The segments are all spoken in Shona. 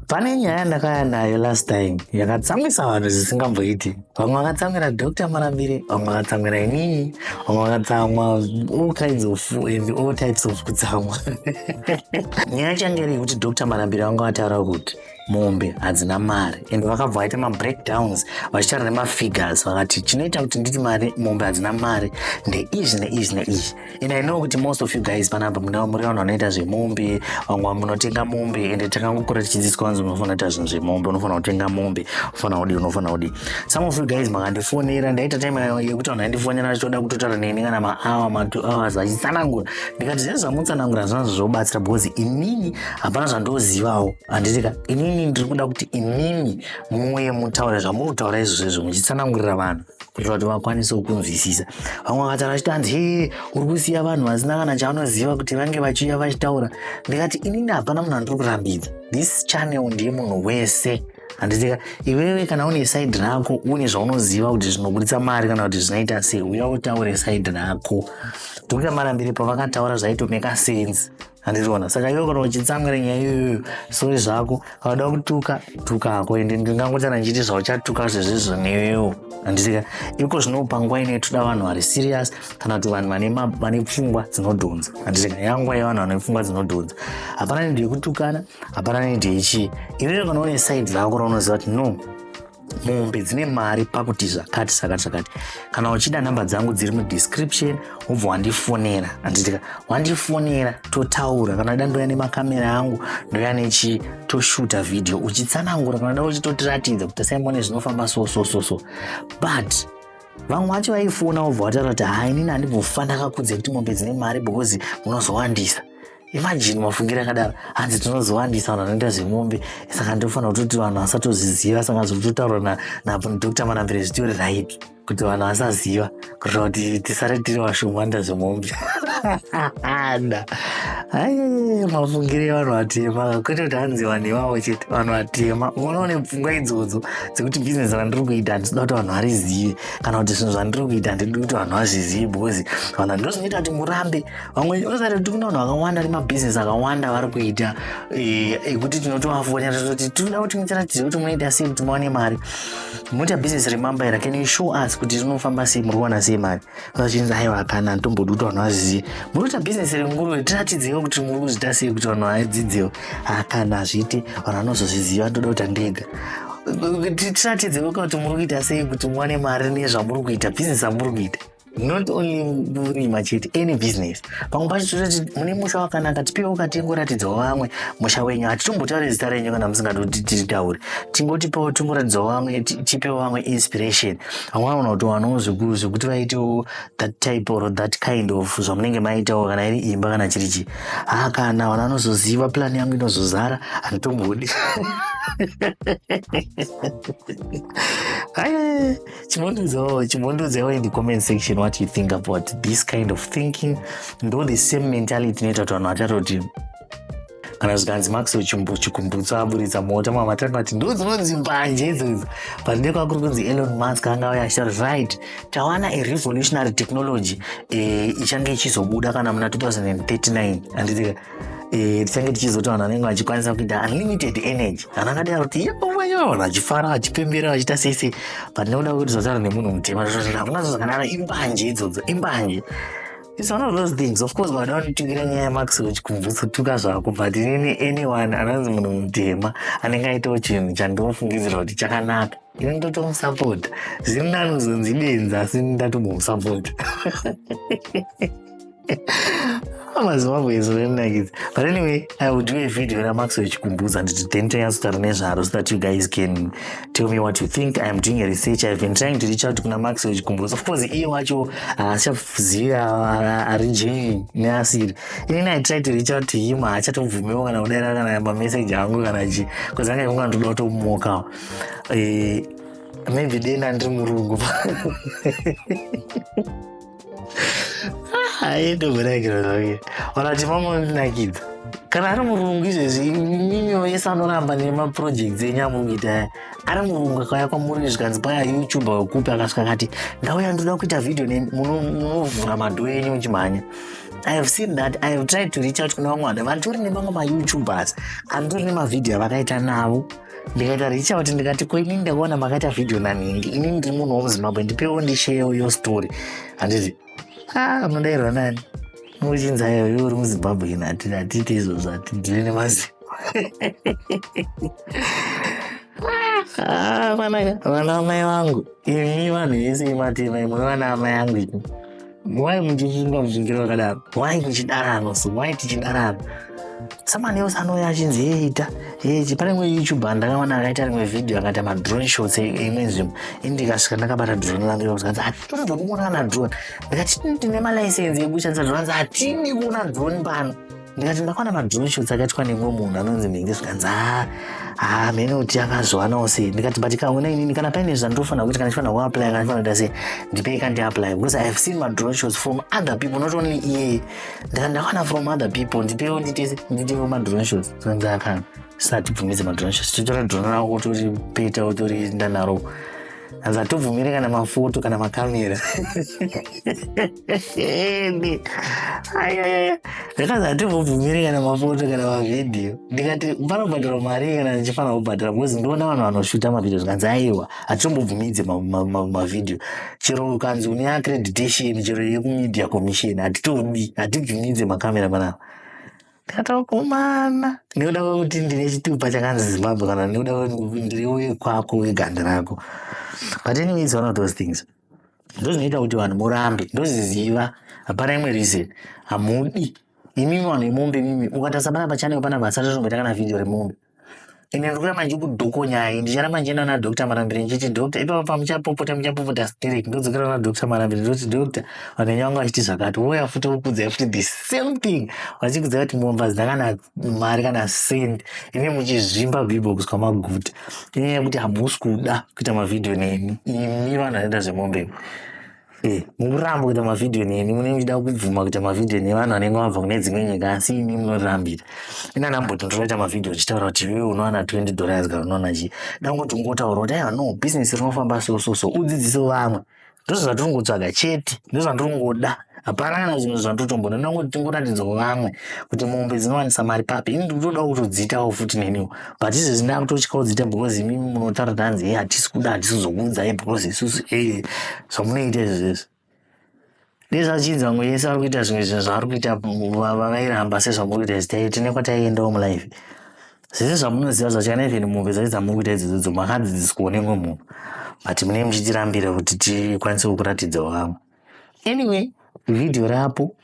Pane nyaya ndakaya nayo last time yakatsamwisa vanhu zvisingamboiti. Vamwe vakatsamwira Dr. Marambire, vamwe vakatsamwira inini, vamwe vakatsamwa all types of kutsamwa. Nyaya change iri kuti Dr. Marambire vanga vataura kuti mombe hadzina mari, ende vakabva vaita mabreakdowns vachitaura nemafigures vakati chinoita kuti nditi mari mombe hadzina mari ndeizvi neizvi neizvi. And I know kuti most of you guys panapa muri vanhu vanoita zvemombe, vamwe munotenga mombe, ende takangokura tichidzidziswa vanzi unofanira kuita zvinhu zvemombe, unofanira kutenga mombe, unofanira kudi. Some of you guys makandifonera, ndaita time yekuti vanhu vandifonera vachizoda kutotaura neni kana ma-hour, ma-2 hours vachitsanangura. Ndikati zvese zvamutsanangura zvinazvo zvobatsira because inini hapana zvandozivawo. Handitika inini ndiri kuda kuti inini muuye mutaure zvamunotaura izvozvo muchitsanangurira vanhu kuti vakwanise kunzwisisa. Vamwe vakataura vachiti uri kusiya vanhu vasina kana chavanoziva kuti vange vachiuya vachitaura. Ndikati inini hapana munhu andiri kurambidza. This channel ndiye munhu wese. Handitika iwewe kana une side rako une zvaunoziva kuti zvinobuditsa mari kana kuti zvinoita sei, uya utaure side rako. Dr. Marambire pavakataura zvaitomeka sense. Handizvona. Saka iwe kana uchitsamwira nyaya iyoyo sori zvako, kana kutuka tuka hako, ende ndingangotana nchiti zvauchatuka zvezvizvo newewo. Handitika iko zvinopa nguva ine toda vanhu vari serious kana kuti vanhu vane pfungwa dzinodhonza. Handitika yanguva yevanhu vane pfungwa dzinodhonza. Hapana nidi yekutukana, hapana nidi yechi. Iwewe kana une side rako raunoziva kuti no mombe dzine mari pakuti zvakati zvakati. Kana uchida namba dzangu dziri mudescription wobva wandifonera. Handitika wandifonera totaura. Kana da ndoya nemakamera angu ndoya nechi toshuta video uchitsanangura, kana da uchitotiratidza kuti saimone zvinofamba so. But vamwe vacho vaifona wobva wataura kuti inini handibvofa ndakakudze kuti mombe dzine mari because munozowandisa. Imagine mafungiro akadaro, hanzi tinozowandisa vanhu vanoita zvemombe, saka ndofanira kutoti vanhu vasatozviziva, saka zvototaura naDr. Marambire zvitori right kuti vanhu vasaziva kuitira kuti tisare tiri vashomanda zvemombe. Mafungiro evanhu vatema kwete kuti hanzi vanhu ivavo chete, vanhu vatema. Unoone pfungwa idzodzo dzekuti bhizinesi randiri kuita handisida kuti vanhu varizive, kana kuti zvinhu zvandiri kuita handidi kuti vanhu vazvizive because vanhu ndozvinoita kuti murambe. Vamwe osati kuti kuna vanhu vakawanda nemabhizinesi akawanda vari kuita ekuti tinotovafonera toti tinoda kuti mutiratidze kuti munoita sei kuti muwane mari. Munoita bhizinesi remambaira, can you show us kuti rinofamba sei, muri kuwana sei mari? Vachinzi aiwa kana ndombodi kuti vanhu vazive. Munoita bhizinesi renguruve, tiratidzewo kuti muri kuzviita sei kuti vanhu vadzidzewo. Kana zviti vanhu vanozozviziva, ndoda kuti ndega tiratidzewo kuti muri kuita sei kuti muwane mari nezvamuri kuita, bhizinesi ramuri kuita. Not only kurima chete, any business. Pamwe pacho toti mune musha wakanaka, tipewo katingoratidzawo vamwe musha wenyu. Hatitombotauri zita renyu kana musingati titaure. Tingotipewo tingoratidzawo vamwe, tipewo vamwe inspiration. Vamwe vanoona kuti vanowo zvekuti vaitewo that type or that kind of zvamunenge maitawo, kana iri imba kana chiri chii. Kana vanhu vanozoziva plan yangu inozozara, handitombodi. Chimondudzewo in the comment section what you think about this kind of thinking. Ndo the same mentality inoita kuti vanhu vatati kana zvikanzi Maxwell chikumbutso aburitsa mota, mamwe matanga kuti ndo dzinonzi mbanje idzodzo. But ndekakuri kunzi Elon Musk anga uya achitaura right, tawana a revolutionary technology ichange ichizobuda kana muna 2039. Handitika tichange tichizoti vanhu vanenge vachikwanisa kuita unlimited energy. Vanhu akadaro kuti vanhu vachifara vachipembera vachiita sei. But ndinoda kuti zvotaura nemunhu mutema hakuna zvakanaka, imbanje idzodzo, imbanje. It's one of those things. Of course, vada vanotugira nyaya yaMaxwell chikumbutso tuka zvako, but anyone anonzi munhu mutema anenge aitawo chinhu chandinofungidzira kuti chakanaka, ini ndotomusapota. Zviri nanozonzi benza asi ndatombomusapota. But anyway, I will do a video on Maxwell chikumbutso and then so that you guys can tell me what you think. I am doing a research. I've been trying to reach out to Maxwell chikumbutso. Of course, iye wacho arrange neasiri. I tried to reach out to him. Achatobvumewo kana kudera kana message angu kana chi, because anga kunga ndoda kutomumoka. Maybe dena ndiri murungu. Aitoburakira zvake vakati mamonakidza kana ari murungu izvezvi mimwe yese anoramba nemaprojects enyamuita ari murungu akauya kwamuri zvikanzi paya YouTube wekupi akasvika akati ndauya ndoda kuita vhidhiyo munovhura madho enyu muchimhanya. I have seen that. I have tried to reach out kuna vamwe vatori nevamwe maYoutubers andori nemavidhio avakaita navo ndikaita reach out ndikati ko inini ndakuona makaita vhidhio naningi inini ndiri munhu womuzimbabwe ndipewo ndisheyewo yo story handiti munodairwa nani muchinza iyoyo uri muzimbabwe ina hatiti izvozvo hatidhiri nemazivo vana amai vangu imi vanhu vese imatema imwe vana amai angu imi wai muchichinga muchingiro wakadaro wai muchidarano so wai tichidarano samani else anouya achinzi eita pane imwe YouTuber ndakaona akaita rimwe vhidhio akaita madrone shots imwe nzvimbo ini ndikasvika ndakabata drone langu ndikati hatinoda kuona kana drone ndikati ndine malaisensi ekushandisa drone hatini kuona drone pano ndikati ndakaona madrone shots akaitwa nemwe munhu anonzi mhenge zvikanzi mhene kuti akazwanawo sei ndikati but kaona inini kana paine zvandofanira kuti kana chifanira kuapply kana chifanira kuita sei ndipei kandiapply because I have seen my drone shots from other people not only iye ndakaona from other people ndipeiwo nditewo madrone shots zvanzi akana sisatibvumidze madrone shots titora drone rako utori peta utori ndanaro hanzi hatobvumiri kana mafoto kana makamera ndikazi hatimbobvumiri kana mafoto kana mavhidhio ndikati panobhadhara mari kana ndichifanira kubhadhara because ndoona vanhu vanoshuta mavhidhio zvikanzi aiwa hatitombobvumidze mavhidhio chero ukanzi une accreditation chero yekumedia commission hatitodi hatibvumidze makamera panapa ndikatakomana ndinoda kuti ndine chitupa chakanzi Zimbabwe kana ndinoda kuti ndiriwe kwako weganda rako. But anyway, it's one of those things. Ndozvinoita kuti vanhu murambe ndoziziva hapana imwe reason hamudi imimi vanhu reMombe mimi ukatarisa pana pachaneko pana vasati tombeta kana vhidhio reMombe ine ndikuramba ndichikudhokonyai ndicharamba ndichienda na Dr. Marambire ndichiti Dr. ipapo pamuchapopota sterek ndodzokera na Dr. Marambire ndoti Dr. vanhu venyu vanga vachiti zvakati woya futi ukudzai futi the same thing vachikudzai kuti momba dzina mari kana send ine muchizvimba bbox kwamaguta inyaya yekuti hamusi kuda kuita mavhidhio nemi imi vanhu vanoita zveMombe muramba kuita mavhidhio neni munenge muchida kubvuma kuita mavhidhio nevanhu vanenge vabva kune dzimwe nyika asi ini munorambira ina ndamboti ndinoita mavhidhio ndichitaura kuti iwe unowana $20 kana unowana chii dangoti ungotaura kuti aiwa no bhizinesi rinofamba so udzidzise vamwe ndizvo zvatiringotsvaga chete ndizvo zvandiringoda hapana kana zvimwe zvandotombona ndangoti tingoratidza vamwe kuti mombe dzinowanisa mari papi ini ndinotoda kutodziitawo futi neniwo but izvezvi ndakutotya kudziita because imimi munotaura kuti hanzi hatisi kuda hatisi kuzokuudzai because isusu zvamunoita izvezvi ndezvachinzi vamwe yese vari kuita zvimwe zvinhu zvavari kuita vairamba sezvamuri kuita zitai tine kwataiendawo mulife zvese zvamunoziva zvacho kana even mombe dzacho dzamuri kuita idzodzo makadzidziswawo nemwe munhu but munenge muchitirambira kuti tikwanise kukuratidzawo vamwe. Anyway, video rapo,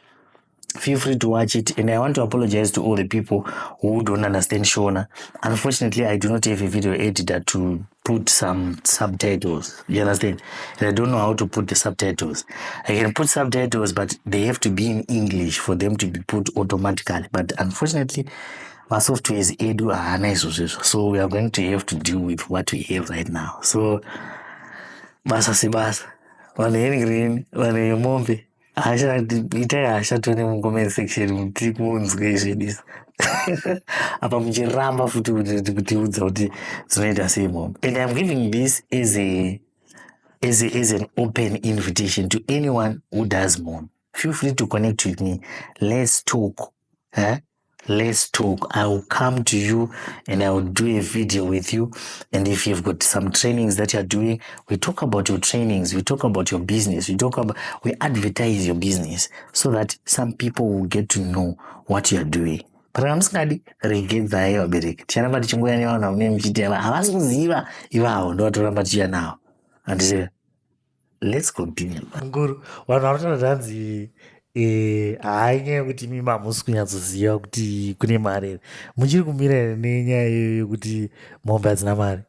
feel free to watch it, and I want to apologize to all the people who don't understand Shona. Unfortunately, I do not have a video editor to put some subtitles, you understand? And I don't know how to put the subtitles. I can put subtitles, but they have to be in English for them to be put automatically. But unfortunately, my software is edu so we are going to have to deal with what we have right now. So, basa sibasa, vanhu vegreen, vanhu veMombe, itai hasha tone mucomment section kuti kunzwe zvedisa apa muchiramba futi kutiudza kuti dzinoita sei Mombe. And I'm giving this as an open invitation to anyone who does Mombe. Feel free to connect with me. Let's talk. Let's talk. I will come to you and I will do a video with you. And if you've got some trainings that you're doing, we talk about your trainings, we talk about your business, we advertise your business so that some people will get to know what you're doing. But I'm scared regedzai vabereki ticharamba tichingoya nevanhu vamune muchiti havasi kuziva ivavo ndovatoramba tichiya navo handizvo. Let's continue. Nguru vanhu vanotaura hanzi haanyaya yekuti imi hamusi kunyatsoziva kuti kune mari here muchiri kumira nenyaya iyoyo yekuti Mombe hadzina mari.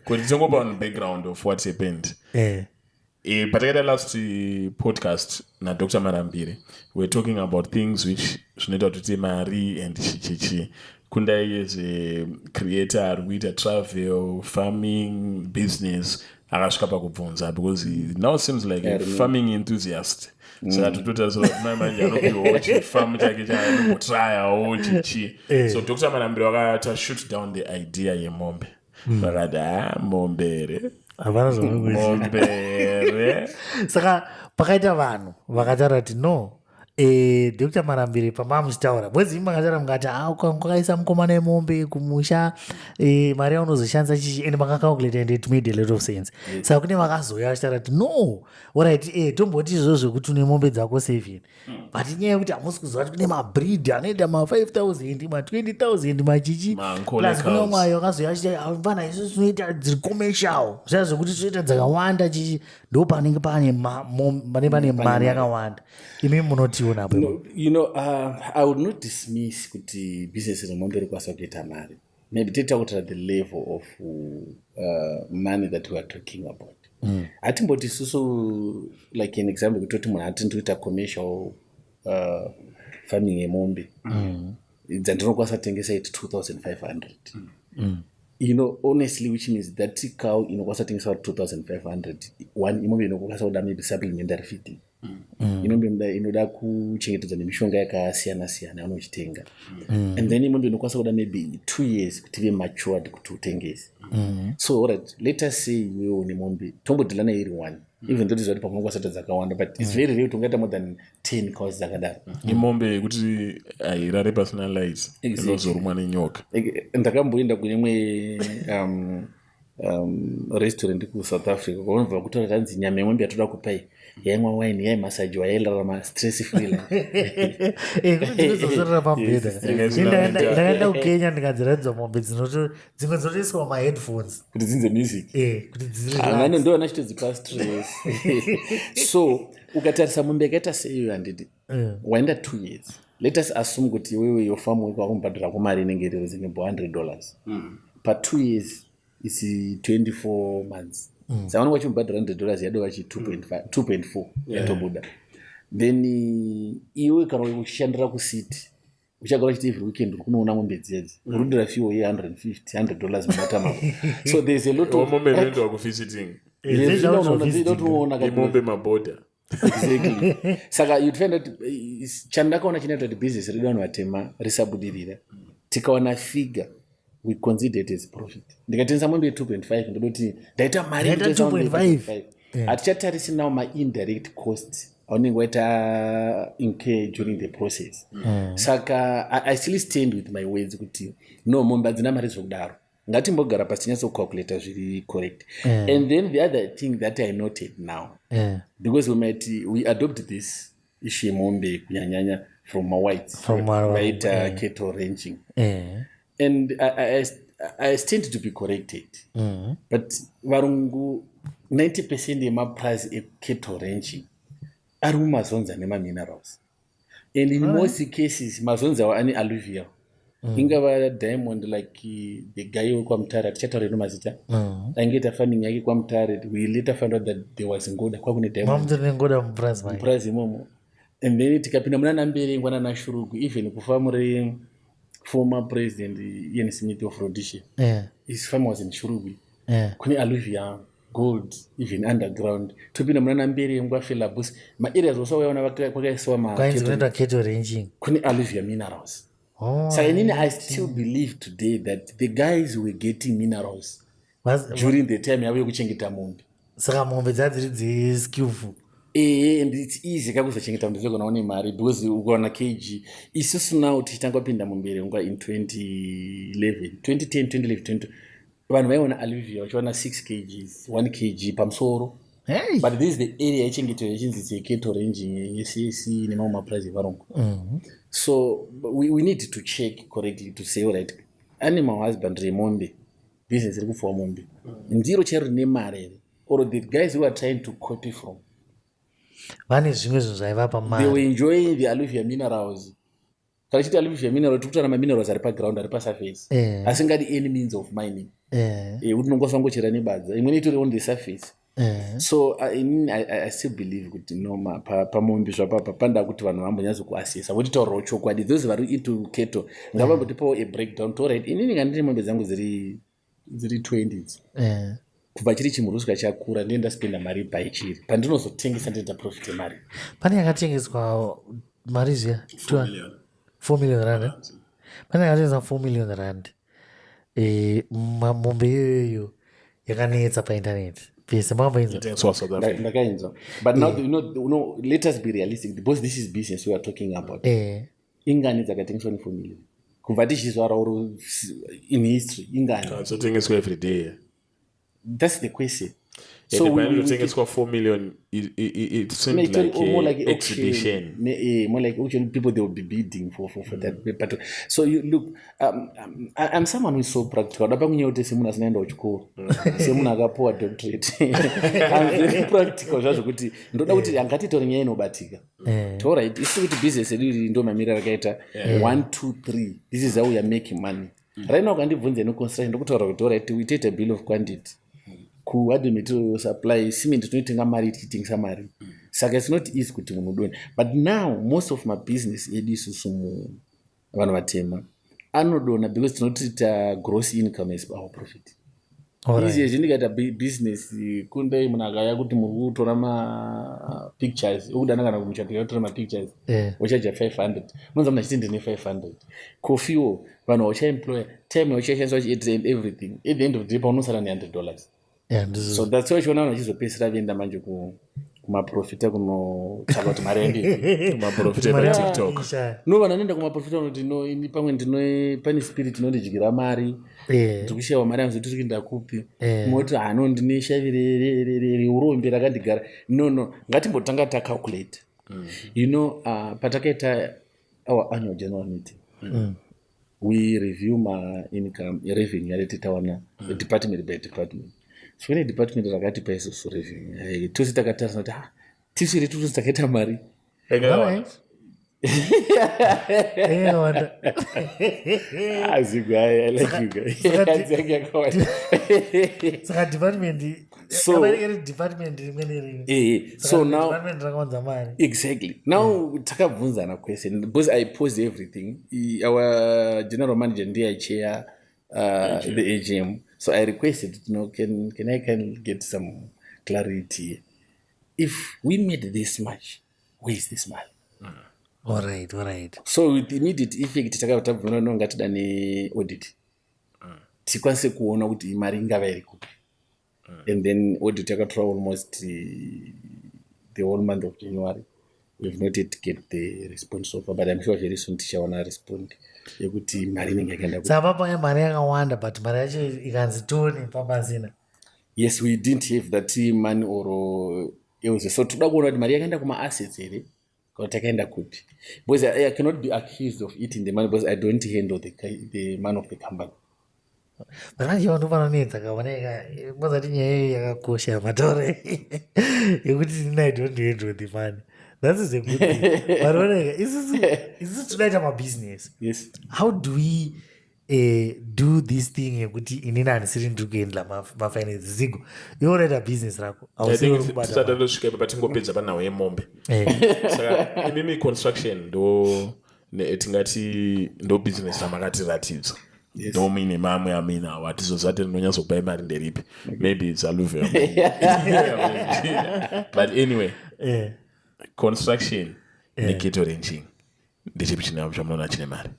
Kuti tingopa on background of what happened. Patakaita last podcast na Dr. Marambire we're talking about things which zvinoita kuti mari and chichichi kundai as a creator ari kuita travel farming business akasvika pakubvunza because he now seems like a farming enthusiast. Saka tototarisira kuti manje anopiwawo chifamu chake chaanotryawo chichi. So Dr. Marambire wakati shoot down the idea yeMombe vakati Mombere havana Mombere saka pakaita vanhu vakataura kuti no Dr. Marambire pamamuchitaura mwedzi makataura mukati kwakaisa mukomana wemombe kumusha mari yaunozoshandisa chichi ende makacalculate and it made a lot of sense. Saka kune vakazouya vachitaura kuti no orit tomboti izvozvo kuti une mombe dzako 7 but inyaya yekuti hamusi kuziva kuti kune mabreed anoenda ma5,000 ma20,000 machichi plus kune mwayo akazouya achitaana isu tinoita dziri commercial zviya zvokuti tinoita dzakawanda chichi ndo panenge pane mari yakawanda. Imi munotiona hapo? I would not dismiss kuti business reMombe rikwanisa kuita mari. Maybe titakuta the level of money that we are talking about. Hatimboti isusu like an example kutoti munhu atinoita commercial farming yemombe. Dzandinokwanisa kutengesa it 2,500. Honestly, which means that cow inokwanisa kutengesa 2,500. One imombe inokwanisa kuda maybe supplementary feeding. Imombe inoda kuchengetedza nemishonga yakasiyana siyana anochitenga. And then imombe inokwanisa kuda maybe 2 years kuti ive matured kuti utengese. So alright, let us say iwewe nemombe tombodhilana iri 1. Even though ndizvati pamunokwanisa dzakawanda but it's very rare kuti ungaita more than 10 cows dzakadaro. Imombe yekuti airare pasina lights inozorumwa nenyoka. Ndakamboenda kune imwe restaurant kuSouth Africa kwaunobva kutora tanzi nyama yemombe yatoda kupai yaimwa wine yaimasaji wayairarama stress free kutizozorora pambeda. Ndakaenda kukenya ndikadziratidza mombe dzimwe dzotoiswa maheadphones kuti dzinze music kuti dziri vane ndo vanachitodzipa stress. So ukatarisa mombe yakaita seiyo handidi waenda 2 years, let us assume kuti iwewe yofamu kwakumbhadhira kumari inenge iri zingembo $100 pa 2 years is 24 months. Saka vanenge vachimbhadhira $100 yado vachi 2.4 yatobuda. Then iwe kana uchishandira kusiti uchagara uchiti every weekend kunoona mombe dzedzi urudira fiwo ye $150 mumatama. So there's a lot of mombe inoendwa kuvisiting imombe maboda. Exactly. Saka you'd find that chandakaona chinoita kuti business redu vanhu vatema risabudirira tikawana figure we consider it as profit. Ndikatengesa mombe 2.5 ndodoti ndaita mari 2.5. Hatichatarisi now my indirect costs aunenge waita incur during the process. Saka I still stand with my words kuti no mombe hadzina mari zvokudaro. Ngatimbogara pasi tinyatso calculate zviri correct. And then the other thing that I noted now because we adopt this issue mombe kunyanyanya from my whites right cattle ranching. And I stand to be corrected. But varungu 90% yemaprice ekettle ranching ari mumazonzi ane minerals. And in most cases mazonzi awa ane alluvial. Ingava diamond like the guy wekwamutare atichataura nomazita aingeita farming yake kwamutare we later found out that there was ngoda kwakune diamond price imomo. And then tikapinda muna Namberengwa naNashurugu even kufamure former president Ian Smith of Rhodesia. His farm was in Shurugu. Kune alluvial gold even underground. Topinda muna Namberengwa Felabus ma areas also waona kwakaiswa cattle ranching kune alluvial minerals. So I still believe today that the guys were getting minerals during the time yavo yekuchengeta mombe. Saka mombe dzadziri skillful. And it's easy kakuzochengeta mombe zvekona une mari because ukaona kg isusu now tichitanga kupinda muMberengwa in 2011 vanhu vaiona alluvial vachiwana 6 kgs 1 kg pamusoro. But this is the area yechengeterwa yechinzi cattle ranching yeCAC nemamwe maprice evarungu. So we need to check correctly to say alright animal husbandry mombe business iri kufuwa mombe ndiro chero rine mari here or the guys who are trying to copy from vane zvimwe zvinhu zvaivapa mari. They were enjoying the alluvial minerals. Kana chiti alluvial minerals tikutana maminerals ari paground ari pasurface asingadi any means of mining. Kuti nongosangochera nebadza imweni itori on the surface. So I still believe kuti no pamombe zvapapa panda kuti vanhu vambonyatso kuassesa votitaurawo chokwadi those vari into cattle ngavambotipawo a breakdown to right inini ngandine mombe dzangu dziri 20s kubva chiri chimurusika chakura ndienda spenda mari paichiri pandinozotengesa ndienda profit mari. Pane yakatengeswa mari zviya 4 million rand. Pane yakatengeswa 4 million rand mombe iyoyo yakanetsa painternet pese makamboinzwa inotengeswa South Africa. ndakainzwa but now you know let us be realistic because this is business we are talking about. Ingani dzakatengeswa ne 4 million kubva tichizvara uri in history ingani dzotengeswa every day. That's the question. So when you think it's got 4 million, it seems like more like an exhibition. More like auction. People they will be bidding for that. But so you look, I'm someone who is so practical. Dapa kunyote semuna sinaenda uchukua. Semuna akapoa doctorate. I'm very practical. Just kuti ndoda kuti angati tori nyaya inobatika. All right. It's kuti business really ndo mamira rakaita 1 2 3. This is how we are making money. Right now kandibvunze no construction ndokutaura kuti all right we take a bill of quantity. Kuadmit supply cement tinoitenga mari tichitengesa mari saka it's not easy kuti munhu udone but now most of my business edu isusu vanhu vatema anodona because tinotiita gross income as our profit. Izvi zvindikaita business kundai munhu akaya kuti muri kutora mapictures okudana kana kumuchato yakutora mapictures uchaja 500 unonza munhu achiti ndine 500 kofiwo vanhu vachaemploya time vachashandisa vachiedza and everything at the end of the day paunosara $100. So that's why chiona vachizopesera vienda manje kumaprofita kunotsvaka kuti mari yaende kumaprofita paTikTok. No vanhu vanoenda kumaprofita vanoti no ini pamwe pane spirit inondidyira mari ndikushayiwa mari yangu zoti tikuenda kupi moti hano ndine shavi reurombe rakandigara no ngatimbotanga tacalculate you know patakaita our annual general meeting we review my income revenue yaletitawana department by department. So when department rakatipa isusu review tose takatarisa kuti tisiri tutu takaita mari azigwa I like you guys saka department so now rakawanza mari exactly now takabvunzana question because I posed everything our general manager ndiye chair the AGM. So I requested, can I get some clarity? If we made this much, where is this money? All right. So with immediate effect, takabvuna no ngatida ne audit. Tikwanise kuona kuti mari ingava iri kupi. And then audit yakatora almost the whole month of January. We've not yet get the response so far, but I'm sure very soon tichawana respond. Yekuti mari inenge yakaenda kuti sapa mari yakawanda but mari yacho ikanzi toni papazina. Yes, we didn't have that money or so toda kuona kuti mari yakaenda kuma assets here kana takaenda kupi because I cannot be accused of eating the money because I don't handle the money of the company. Manje vanhu vanonetsa kaoneka mozati nyaya yakakosha matore yekuti I don't handle the money. That is a good thing. But is this tonight my business? Yes. How do we do this thing? Inina and sitting to gain my finance. Zigo, you already a business. I think it's started to shake, but I think we'll pay now reMombe. So, maybe construction do tingati do business amagati relatives. Yes. Don't mean mamwe amina what is that no so buy mari nderipi. Maybe it's a luve. But anyway. Construction nikito ranging ndichipi chinawo chamunoona chine mari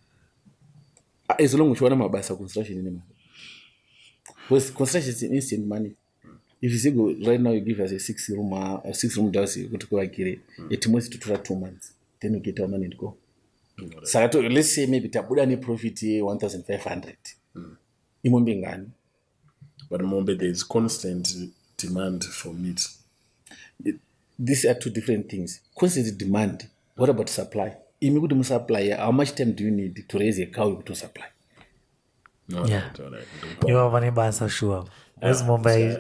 as long as you want mabasa construction ine mari because construction is instant money. If you say go right now you give us a 6 room house kuti kuvakire it must to 2 months then you get our money and go. So let's say maybe tabuda ne profit 1500 imombe ngani but mombe there is constant demand for meat. These are two different things. Constant demand. What about supply? Immediately to supply, how much time do you need to raise a cow to supply? No, yeah. All right. You have any answer sure. As Mumbai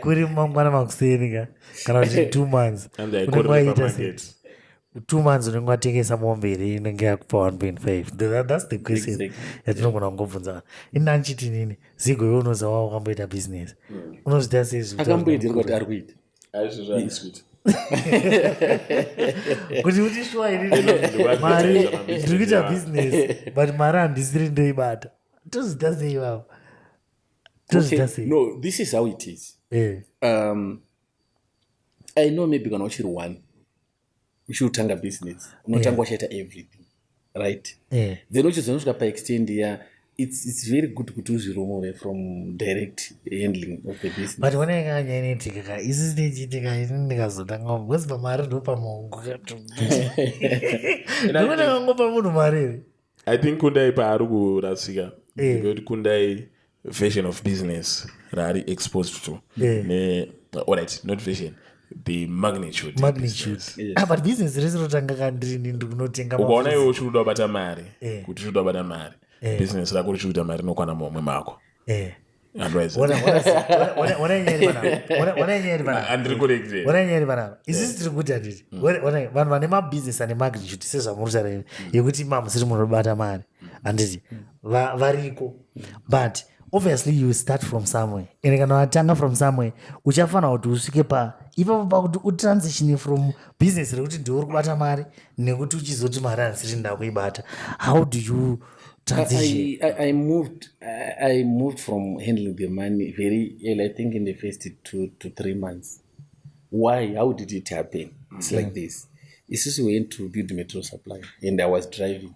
kuri mangwana makuseringa kana 2 months. And they go to the market. 2 months unengatengesa mombe inenge yakupa 1.5. That's the question. Yatinogona ngobvunza. Inanchiti nini? Zigo iwe unoza wawo kamboita business. Unozita sezvo. Akamboita kuti ari kuita. Aizvozvo sweet. Kuti utishwa mari ndiri kuita business but mari handisiri ndoibata. Tozita sei iwapo? Tozita sei? No, this is how it is. I know maybe kana uchiri 1. Uchitanga business. Unotanga uchaita everything. Right? Then uchizonosvika pa extend ya it's very good kuti uzviromove from direct handling of the business. But when I got anything, is this the thing I didn't know? What's the matter? I think kundai paari kurasika because kundai version of business raari exposed to alright, not version, the magnitude. But business is rotanga kandrini ndikunotenga ukaona iwe uchiri kuda kubata mari kuti uchiri kuda kubata mari business rako richiri kuita mari inokwana momwe mako isisi tiri kuti handiti vanhu vane mabhizinesi ane magnitude sezvamurutaura yekuti mamusiri munobata mari handiti variko, but obviously you start from somewhere ende kana watanga from somewhere uchafanira kuti usvike ipapo pakuti utransition from business rekuti ndiuri kubata mari nekuti uchizoti mari handisiri nda kuibata. How do you transition? I moved from handling the money very early, I think in the first 2 to 3 months. Why? How did it happen? It's like this. It's just we went to build metro supply and I was driving.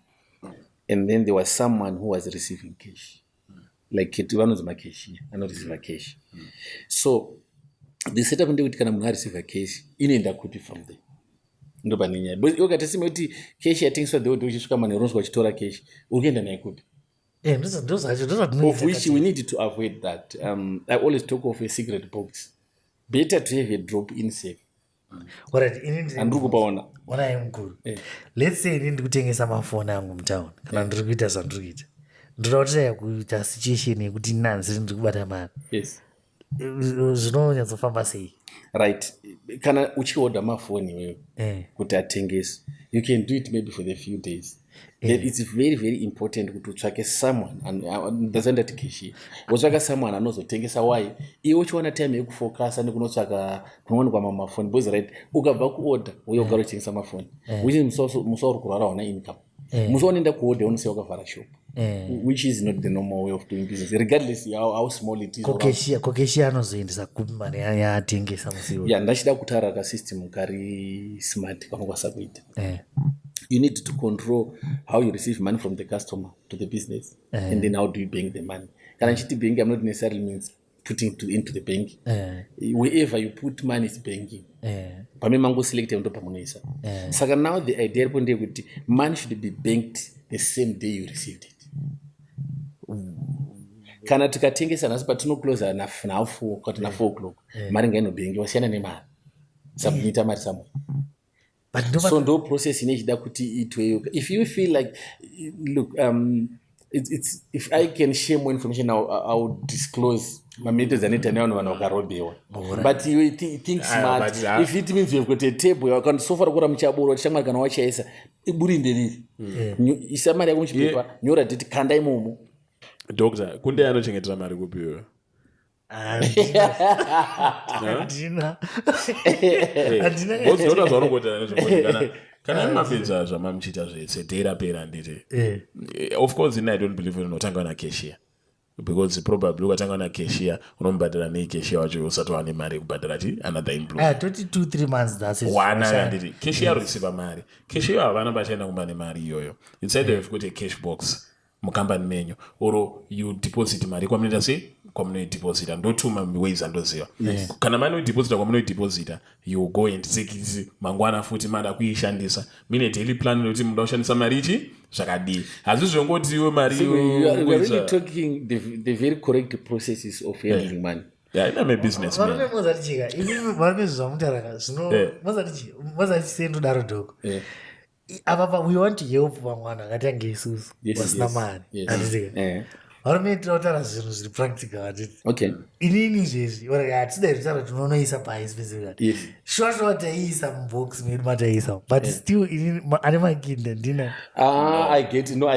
And then there was someone who was receiving cash. Like one was my cashier, I not receive a cash. So the setup ndio kuti kana munhu receive a cash inoenda kuti from there. Ndo paninya. But ukatasema kuti cash yatengeswa the way uchishuka maneronzwa chitora cash. Ukienda naye kuti. Of which we need to avoid that. I always talk of a secret box. Better to have a drop-in safe. Let's say ndiri kutengesa mafoni angu mutown kana ndiri kuita zvandiri kuita ndinoda kutaya kuita situation yekuti nanzi ndiri kubata mari. Yes. Zvinonyatsofamba sei? Right. Kana uchiorder mafoni iwewe kuti atengese, you can do it maybe for the few days. Then it's very very important kuti utsvake someone ndazandati cashier wotsvaka someone anozotengesa. Why? Iwe uchiwana time yekufocusa nekunotsvaka kumweni kwa mafoni because right ukabva kuorder uye ugara uchitengesa mafoni which is musoro kurara una income musoonenda kuorder unosiya wakavhara shop which is not the normal way of doing business regardless how small it is. Kokeshiya anozoendesa kupi mari yaatengesa musiwo? Yeah, ndachida kutaura kasystem kari smart kanokwanisa kuita. You need to control how you receive money from the customer to the business, and then how do you bank the money. Can I bank? I'm not necessarily means putting into the bank. Wherever you put money is banking. Pame mango select ndo pamunisa. Saka now the idea ponde kuti money should be banked the same day you received it. Kana tikatengesa nasi patino close na 4 kuti na 4 o'clock. Mari ngaino bank wasiyana nemari. Submit mari samo. So no process inechida kuti itwe. If you feel like, look, it's if I can share more information, I'll disclose my methods and it and but you think smart. If it means you've got a table, you can so far go mchaburo chama kana wachaisa iburi ndeli isamari yako mchipepa nyora diti kanda imomo. Doctor kunde anochengetera mari kupiwa kana mapedza zvamamuchita zvese teirapera ndite. Of course I don't believe unotanga na cashier because probably ukatanga na cashier unomubhadhara necashier wacho usati wane mari yekubhadhara another employee. 2-3 months that's it. Nditi cashier arikusiva mari, cashier havana bachaenda kumba nemari iyoyo. Inside you've got a cash box mukambani menyu oro you deposit mari kwamunoita sei kwamunoideposita ndotuma ways andoziva. Kana mari unoideposita kwamunoideposita you go and take it mangwana futi mada kuishandisa mine daily plan noti muda kushandisa mari ichi zvakadii hazvi zvongoti iwe mari you are really talking the very correct processes of handling money. Yeah, I'm a businessman. We want to help vamwana akatanga isusu vasina mari varometaura zvinhu zviri practical hatiti. Inini izvezvi hatida kutaura tinonoisa paispezifically shosho taiisa mubox medu mataiisa but still inini ane makinda ndina I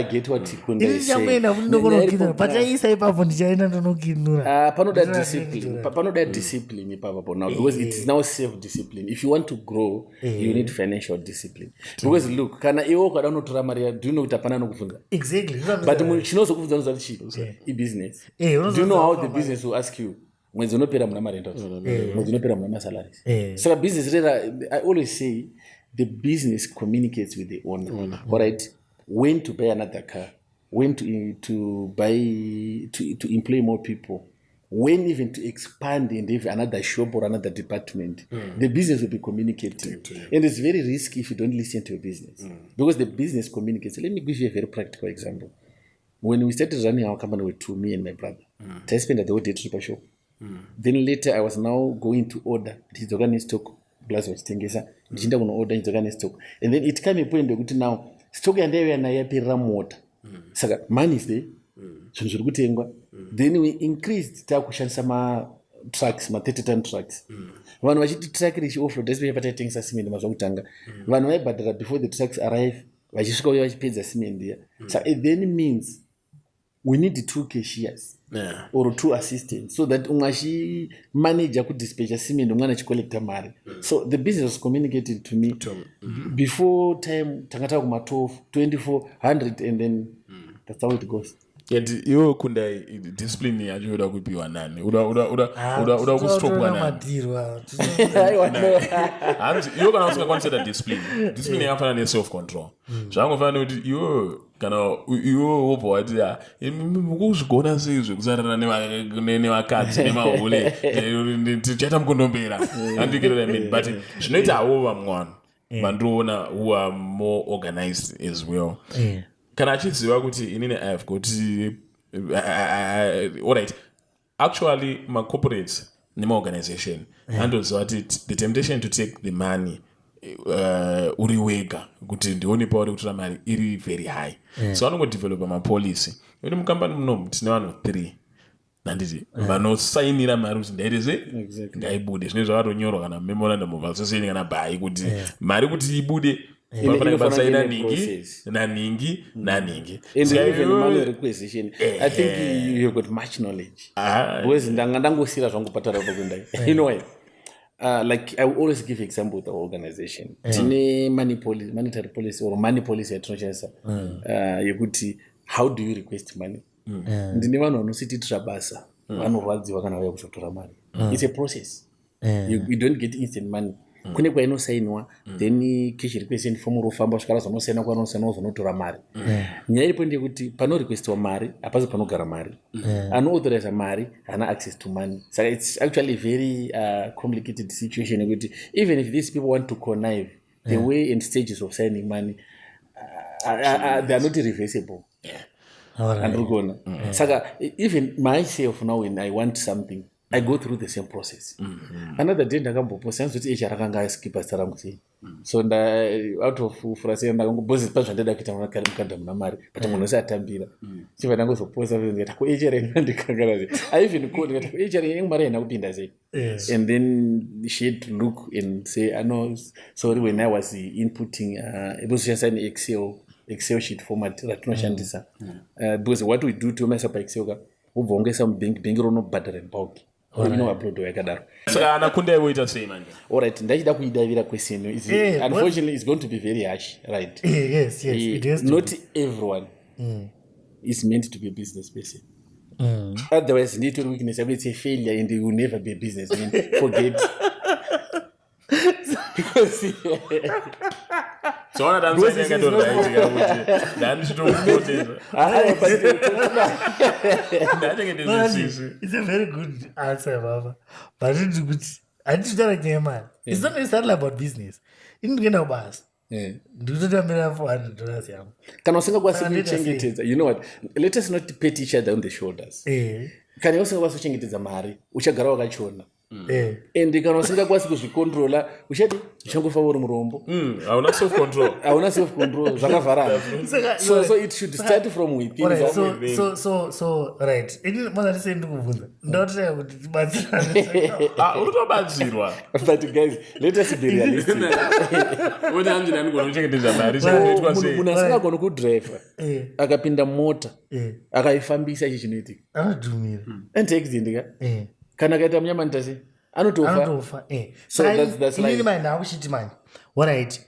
get what inini chamboenda kuti ndokonokinura pataiisa ipapo ndichaenda ndonokinura. Panoda discipline ipapo now because it is now self discipline. If you want to grow you need financial discipline because look kana iwe ukada unotora mari do you know kuti hapana nokubvunza exactly but chinozokubvunza nozati chii business. Do you know how the business will ask you mwezi unopera muna marentals mwezi unopera muna masalaries. So business I always say the business communicates with the owner. Alright, when to buy another car when to buy, to employ more people, when even to expand and have another shop or another department, the business will be communicating. And it's very risky if you don't listen to your business because the business communicates. Let me give you a very practical example. When we started running our company with two, me and my brother, I spent the whole day to shop. Then later I was now going to order. It's organic stock. Plus was tengesa. Jinda gonna order it's organic stock. And then it came a point where now stock and there na yapi ramota. Saka money is there. Then we increased takushandisa ma trucks, ma 30-ton trucks. Vanhu vachiti truck richi offroad, ndesipe patayatengesa simende mazuva kutanga. Vanhu vaibhadhara before the trucks arrive, vachisvika uye vachipedza simende iya. So it then means we need 2 cashiers or 2 assistants so that umwe manager kudispatcha simende umwe achicollecta mari. So the business was communicated to me before time tanga kuma 12, 2400 and then that's how it goes. And you kunda discipline yacho uda kupiwa nani? Uda kustopwa nani? You kana usingakwanisa discipline. Discipline yakafana ne self control. Zvangofana kuti iwo kana iwo wopo wati mukuzvigona seizvo kuzarana nevakadzi nemahule tichaita mukondombera. Andikira mean, but zvinoita avo vamwana vandoona who are more organized as well. Kana achiziva kuti inini I have got all right, actually my corporates nima organization andoziva kuti the temptation to take the money uri wega kuti ndione pauri kutora mari iri very high. So vanongodevelopa mapolicy. Uri mukampani munomu tine vanhu 3 nanditi vanosainira mari kuti ndaiteze ngaibude. Zvine zvakatonyorwa kana memorandum of association kana bhayi kuti mari kuti ibude basaina ningi naningi. And even money requisition, I think you've got much knowledge. Because ndangosira zvangu patara pakundai. You know why? Like I will always give example with our organization. Tine monetary policy or money policy yatinoshandisa. Yekuti how do you request money? Ndine vanhu vanosititira basa vanorwadziwa kana vauya kuzotora mari. It's a process. You don't get instant money. Kune kwainosainwa then cash request form urofamba kusvikara zvanosaina kwanosaina zvonotora mari. Nyaya iripo ndeyekuti pano requestwa mari hapazi panogara mari. Anoauthorize mari hana access to money. So it's actually a very complicated situation yekuti even if these people want to connive the way and stages of signing money they are not irreversible. And Saka even myself now when I want something I go through the same process. Another day ndakambopo sense kuti HR akanga skipper starangu sei. So out of frustration ndakambobozi pazva ndada kuita mwana mukanda muna mari but munhu usatambira. Chiva ndangozoposa ndikati ko HR ndikangara. I even called ndikati ko HR yengu mari ina kupinda sei. And then she had to look and say I know sorry when I was inputting it was just an Excel sheet format ratinoshandisa. Because what we do to mess up Excel ka ubvongesa bank ronobhadhara in bulk. Saka anakunda iwoita sei manje? All right, ndachida kuidavira question. Unfortunately it's going to be very harsh, right? Yes, it is. Not everyone is meant to be a business person. Otherwise, little weakness, I will say failure and you will never be a businessman. Forget. Because so one of them saying I don't like it. Then she don't put it. It's a very good answer, Baba. But it's good. I just don't like the man. It's not necessarily about business. In the beginning, bus. Do the mirror for $100. Can also go to you know what? Let us not pat each other on the shoulders. Can you also watch it as a Mari, which are Garawachona? And they can also go to the controller, which had Shangofa Murombo. I will not self control. I will not self control. So it should start from within. Right, so right. It is more than saying to Muvunda. Not say but guys, let us be realistic. When I'm going to check this Munasaka going to drive. Akapinda motor. Akaifambisa chichinetic. And takes the indica. Kana kaita mnyama ntasi anotofa. So that's like in mind now shit man. All right.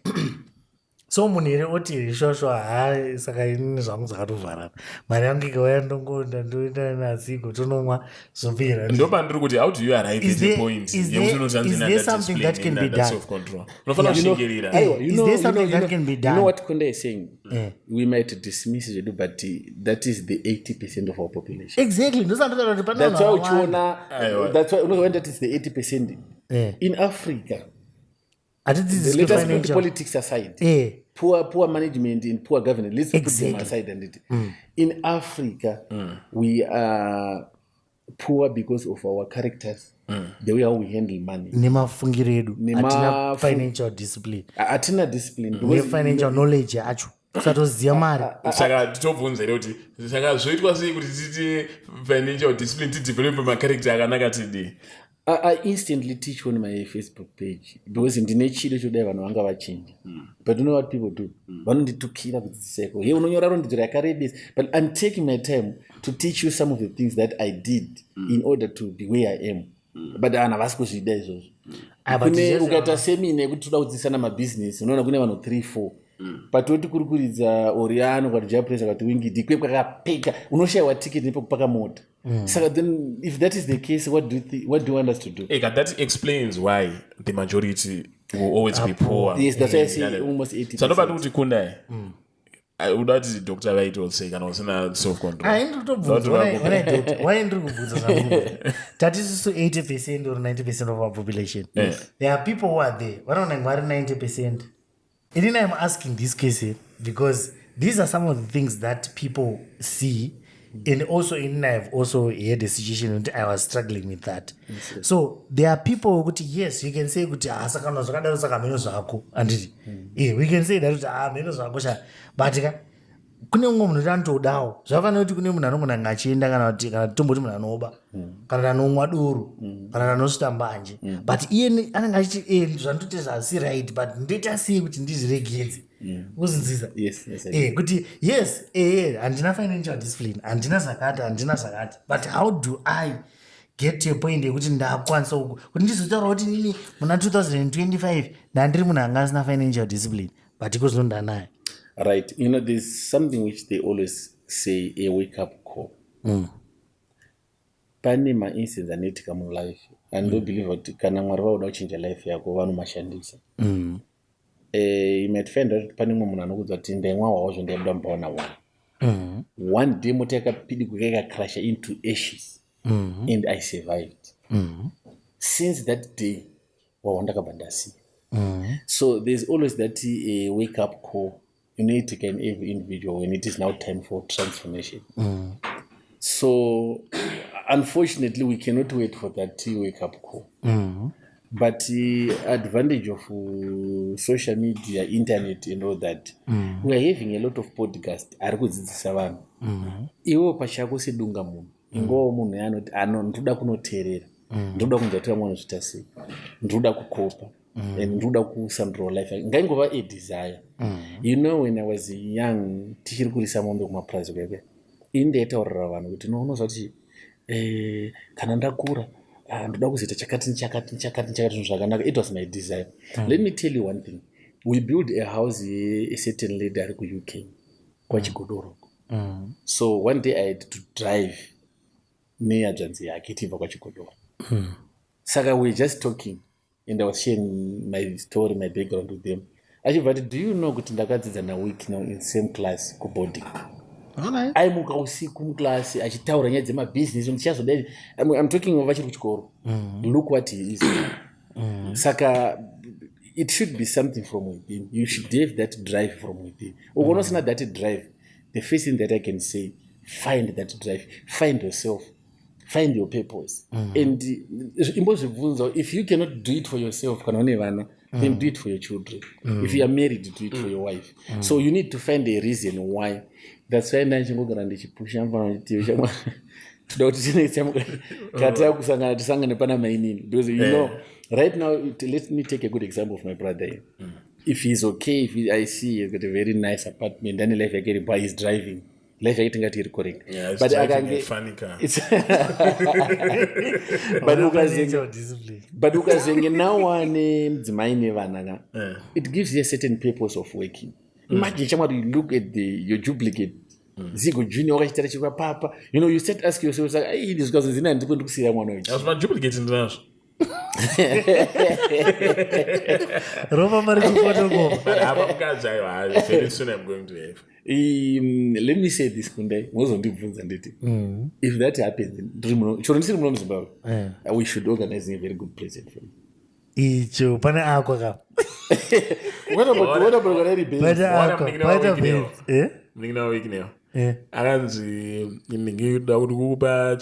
so munhu here oti shosho hai saka inini zvangu zvakatovharana mari yangu ikauya ndongonda ndoenda nasiko tonomwa zvopera ndopandiri kuti how do you arrive at a point yekuti unozanzina something that can be done? self-control unofanira kushingirira Is there something that can be You done? know what Konda is saying? We might dismiss it, but that is the 80% of our population. Exactly. Ndosandotara kuti pana That's why vanhu uchiona. That's why when that is the 80%. Yeah. In Africa, hatidzi let us put financial politics aside. eh Poor management and poor governance. Let's put Exactly. them aside. And in Africa, we are poor because of our characters, the way how we handle money. nemafungiro edu Nema hatina financial discipline Atina discipline. Because financial knowledge yacho kusatoziva mari saka titobvunza here kuti saka zvoitwa sei kuti titi financial discipline tidevelope macharacter akanaka tidii. I instantly teach on my Facebook page because ndine chido chodai vanhu vanga vachinja. But you know what people do? Vanonditukira kudziseko. Ye unonyora rondidzira yakarebesa. But I'm taking my time to teach you some of the things that I did in order to be where I am. But ana havasi kuzvida izvozvo. Kune ukaita semine yekuti toda kudzidzisana mabusiness unoona kune vanhu 3-4. Patoti kurikuridza Oriano kwati Japresa kwati Wingidi kwe kwakapeka unoshayiwa ticket nepekupaka mota. Saka then if that is the case, what do you want us to do? That explains why the majority will always be poor. Yes, that's why I say almost 80%. Sanobati kuti Kunda uda kuti doctor vaitosei kana usina self control. Why ndiri kubvunza zvangu tatisiso 80% or 90% of our population. There are people who are there vanoona ngwari 90%. Inini I'm asking this case because these are some of the things that people see. And also in I've also had a situation when I was struggling with that. Yes. So there are people who yes, you can say kuti asakana zvakadaro saka meno zvako anditi. We can say that meno zvako sha but kune umwe munhu anotodawo. Zvafanira kuti kune munhu anogona ngachienda kana kuti kana tomboti munhu anoba kana anomwa doro kana anosvita mbanje. But iye anenge achiti zvandoti zvasi right but ndoita sei kuti ndizviregedze. Kuzinzisa. Yes. Kuti yes handina financial discipline handina zakati but how do I get to a point yekuti ndakwanisa uku kuti ndizotaura kuti nini muna 2025 ndandiri munhu anga asina financial discipline but ikuzonda naye. Right. You know, there's something which they always say, a wake-up call. Pane ma-instance anetika mu life. And don't believe kuti kana Mwari vauda kuchinja life yako vanomashandisa. You might find that pane mwe munhu anokudza kuti ndaimwa wawozvo ndaibuda mupaona one day moto yakapidiguka ikacrasha into ashes. And I survived. Since that day, wawandakabva ndasiya. So there's always that wake-up call. You need to take every individual when it is now time for transformation. So unfortunately we cannot wait for that wake-up call. But the advantage of social media, internet and all that, we are having a lot of podcasts ari kudzidzisa vanhu. Iwo pachako sedunga munhu ingowo munhu yanoti ndoda kunoteerera ndoda kunzwa kuti vamwe vanozvita sei ndoda kukopa and ndoda kusandura life ngaingova a desire. You know, when I was young tichiri kurisa mombe kumapurazi kwekwe indaitaurira vanhu kuti unozwa kuti kana ndakura ndoda kuzoita chakati zvinhu zvakanaka. It was my desire. Let me tell you one thing. We built a house a certain lady ari ku-UK kwachigodoro. So one day I had to drive neajanzi yake tibva kwachigodoro. Saka we were just talking and I was sharing my story, my background with them. Achibva do you know kuti ndakadzidza naWiki now in same class kuboarding. Aimuka usiku muclass achitaura nyaya dzemabusiness ndichazodai I'm talking over chiri kuchikoro. Look what he is. Saka it should be something from within. You should have that drive from within. Ukonosina that drive. The first thing that I can say, find that drive. Find yourself. Find your purpose. And if you cannot do it for yourself, then do it for your children. If you are married, do it for your wife. So you need to find a reason why. That's why ndachingogara ndichipusha mfano chitiyo toda kuti tinekata kusangana tisangane pana mainini because you know right now let me take a good example of my brother here. If he's okay, I see he's got a very nice apartment and life yake iripa is driving life yake tingati iri correct but akange funny car but ukazenge nawo ane mudzimai nevana it gives you a certain purpose of working. Imagine somebody you look at your duplicate. Zigo junior wakachitara chikwa papa. You know, you start asking yourself, like, hey, this girl is in and to see that one. I was my duplicate in the Roma Mari photo. But very soon I'm going to have. Let me say this, Kunde. If that happens, we should organize a very good present for you. Icho pana akwa ka. What about already based? Pana akwa. Mningina wiki neo. Akanzi ndingira kuti kukupa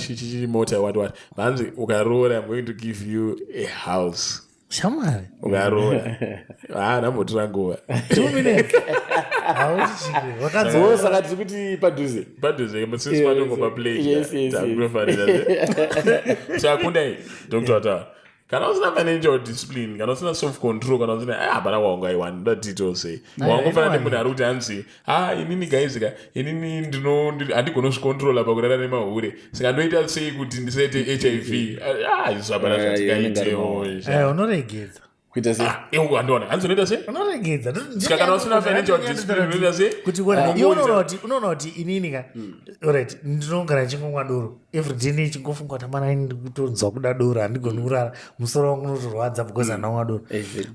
mota what vanzi ukaroora I'm going to give you a house. Shamari. Ukaroora ndambotora nguva 2 minutes. Hauchi wakadzosa sakati kuti padhuze musisi matongo paplay takutofanira chakundai Dr. Watawa kana usina financial discipline kana usina self control kana usina hapana wangu aiwanda titose wangofanira nemunhu ari kuti hanzi inini gaizika inini handigona kuzvicontrola pakurara nemahure saka ndoita sei kuti ndisaite HIV izvo hapana zvatikaitewo unoregedza kuita sei andona hanzi unoita sei unoregedza saka kana usina financial discipline unoita sei kuti unoona kuti inini ka alright ndinogara chingomwa doro everyday nichingofunga kuti amana ndikutonzwa kuda doro handigoni kurara musoro wangu unotorwadza because handamwa doro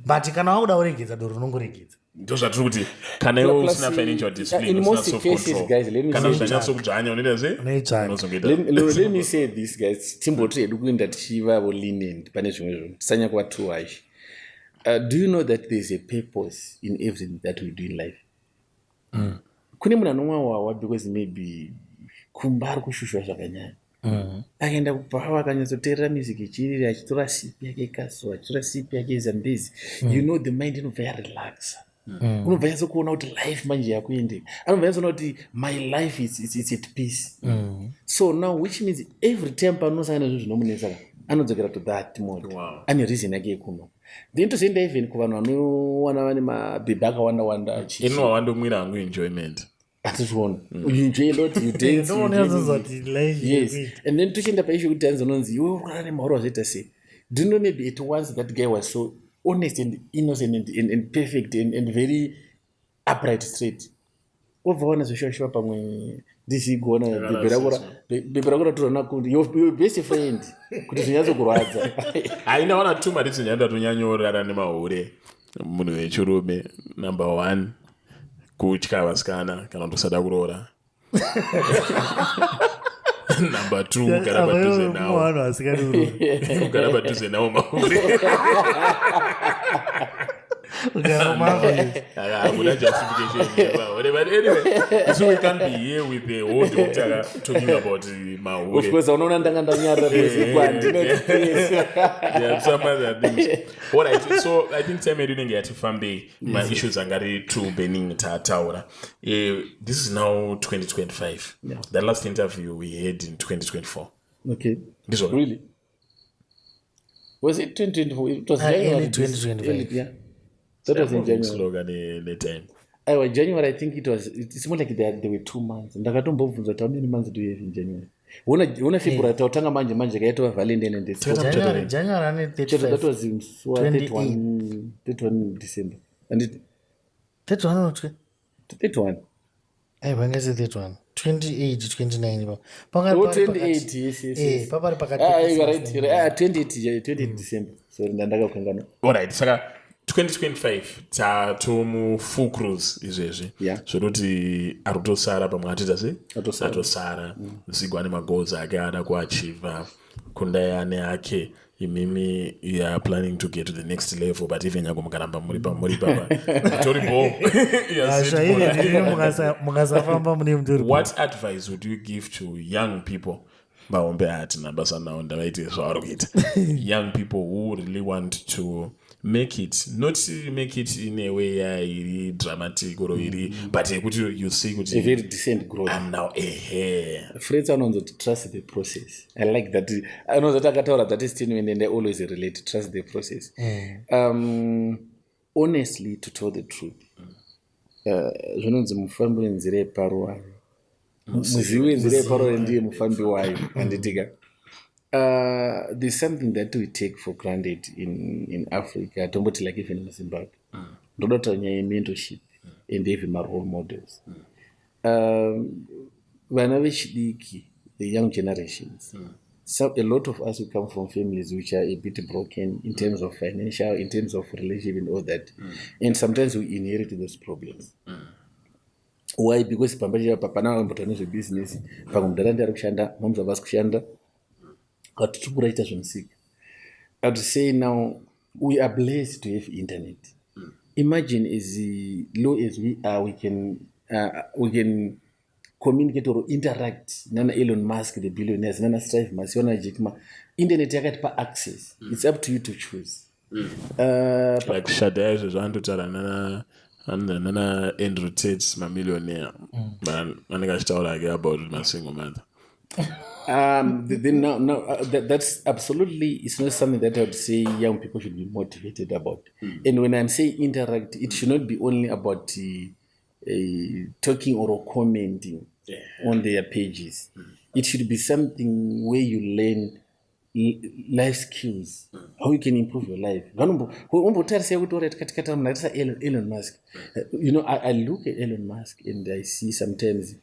but kana wakuda kuregedza doro unongoregedza ndo zvatiri kuti kana iwe usina financial discipline usina self control kana zvichanyatsokudzvanya unoita sei let me say this guys timboti hedu kuenda tichivavo lenient pane zvimwe zvinhu tisanya kuva too harsh. Do you know that there's a purpose in everything that we do in life? Kune munhu anomwa wawa because maybe kumba ari kushushwa zvakanyanya akaenda kubhawa akanyatsoteerera music ichiriri achitora sipi yake kaso achitora sipi yake zambezi you know the mind inobva yarelaxa unobva nyatsokuona kuti life manje yakuendeka anobva nyatsoona kuti my life is at peace. So now which means every time panonosangana zvinhu zvinomunetsa anodzokera to that mode. Ane reason yake yekuno then tozoenda even kuvanhu vanowana vane mabhebhi akawanda inwa wandomwira hangu enjoyment atizviona you enjoy a lot you dance yes and then tochienda paishu kuti hanzi unonzi iwe urara nemahoro wazoita sei. Do you know maybe at once that guy was so honest and innocent and perfect and very upright straight obva wana zvoshoshoa pamwe ndisikuona bhebhi rako ratorana kuti your best friend kuti zvinyatsokurwadza haina wana tuma ritsinyaenda tonyanyorara nemahure munhu wechirume number 1 kutya vasikana kana kutosada kuroora number 2 kugara padhuze nawo kugara padhuze nawo mahure hakuna justification but anyway so we can't be here with the whole doctor talking about mahure. Of course unaona ndanga ndanyara there are some other things. Alright, so I think time reading yatifambe my issues angari too bening tataura. This is now 2025. The last interview we had in 2024. Okay. This one really was it 2024? It was January 2025. Yeah. That was in January. Slogan the time. January, I think it's more like there were 2 months. Ndakatombobvunza how many months do you have in January? Una February tautanga manje kaitwa Valentine and January ane 35. That was in 31 December. And it 31 or 31. When is it 31? 28, 29. 28, yes. Papa pakati. You're right. 28 December. So ndakakangana. Alright, saka 2025 tatomu full cruise izvezvi zvokuti arikutosara pamwe atoita sei atosara Zigo ane magoals ake ada kuachieva Kundai ane ake imimi you are planning to get to the next level but even yako mukaramba muri papa tori ball mukasafamba mune mutori. What advice would you give to young people vaombe ati nabasa nawo ndavaite zvavari kuita young people who really want to make it, not make it in a way iri dramatic or iri but you see a very decent growth. I'm now friends anonzo to trust the process. I like that. I know that akataura that is genuine and I always relate to trust the process. Honestly, to tell the truth, zvinonzi mufambi wenzira yeparo wayo muzivi wenzira yeparo ndiye mufambi wayo anditika. There's something that we take for granted in Africa. Tomboti like even in Zimbabwe. Ndoda tanya mentorship. and have my role models. Vana vechidiki, the young generations, a lot of us who come from families which are a bit broken in terms of financial, in terms of relationship and all that, and sometimes we inherit those problems. Why? Because papa na vambotana zvebusiness pakumudhara ari kushanda momza vasi kushanda kuti tiri kuraita zvemusika. I would say now we are blessed to have internet. Imagine as low as we are, we can communicate or interact. Nana Elon Musk, the billionaires, Nana Strive, Masiona Jikma. Internet yakatipa access. It's up to you to choose. Like Shadaj is one to tell nana Andrew Tate's my millionaire. But I think I still like about my single mother. That's absolutely, it's not something that I would say young people should be motivated about. And when I'm saying interact, it should not be only about talking or commenting on their pages. It should be something where you learn life skills, how you can improve your life. Elon Musk. I look at Elon Musk and I see sometimes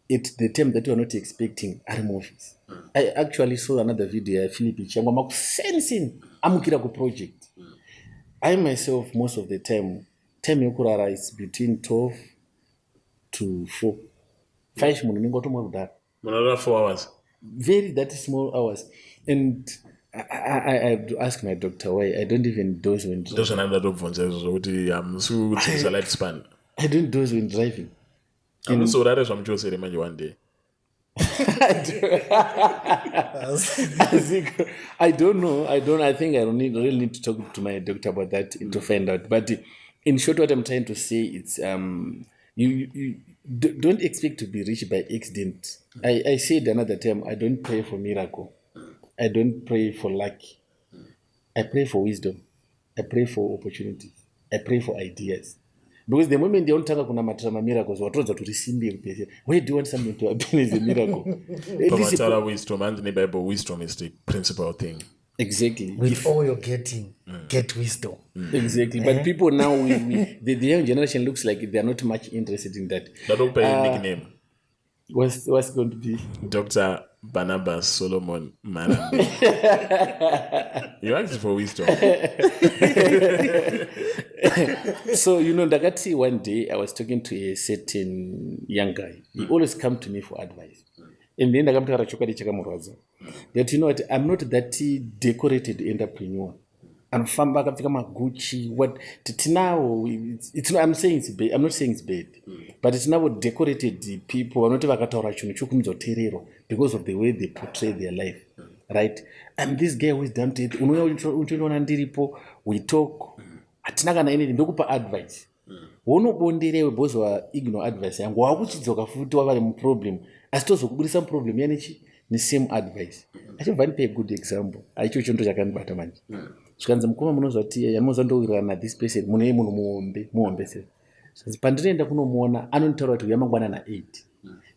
it's the term that you are not expecting office. I actually saw another video Philip Changwa sensing amukira ku project. I myself most of the time yokurara is between 12 to 4. 5 Another 4 hours. Very that small hours. And I have to ask my doctor why I don't even doze when driving. Those another dog phones so it's a lifespan. I don't doze when driving. And so that is what I'm just saying one day. I don't know. I think I really need to talk to my doctor about that to find out. But in short, what I'm trying to say is you don't expect to be rich by accident. I said another time, I don't pray for miracle. I don't pray for luck. I pray for wisdom. I pray for opportunities. I pray for ideas. Because the moment they don't talk about miracles, where do you want something to happen as a miracle? Wisdom and the Bible, wisdom is the principal thing. Exactly. With all you're getting, get wisdom. Exactly. But people now, the young generation looks like they're not much interested in that. That don't pay a nickname. What's going to be? Dr. Barnabas Solomon Marambi. You asked for wisdom. So, Ndakati, one day I was talking to a certain young guy. He always come to me for advice. And then that what, I'm not that decorated entrepreneur. I'm Gucci. What now? It's not. I'm saying it's bad. I'm not saying it's bad, but it's now decorated people. I'm not because of the way they portray their life, right? I'm this guy who is done to it. We talk. Atinagana anything. Don't advice. Wono bondire we boss wa ignore advice. Yangu wakuchidzoka futi wavale mu problem. Asitozo kubudisa problem yanechi ni same advice. Acho vanipe a good example. Aicho chonto chakanibata manje. Zvikanzi mukoma munozvati yamuzondowirana this person mune muombe se. Pandinoenda kunomuona anonitaura kuti uyamangwana na 8.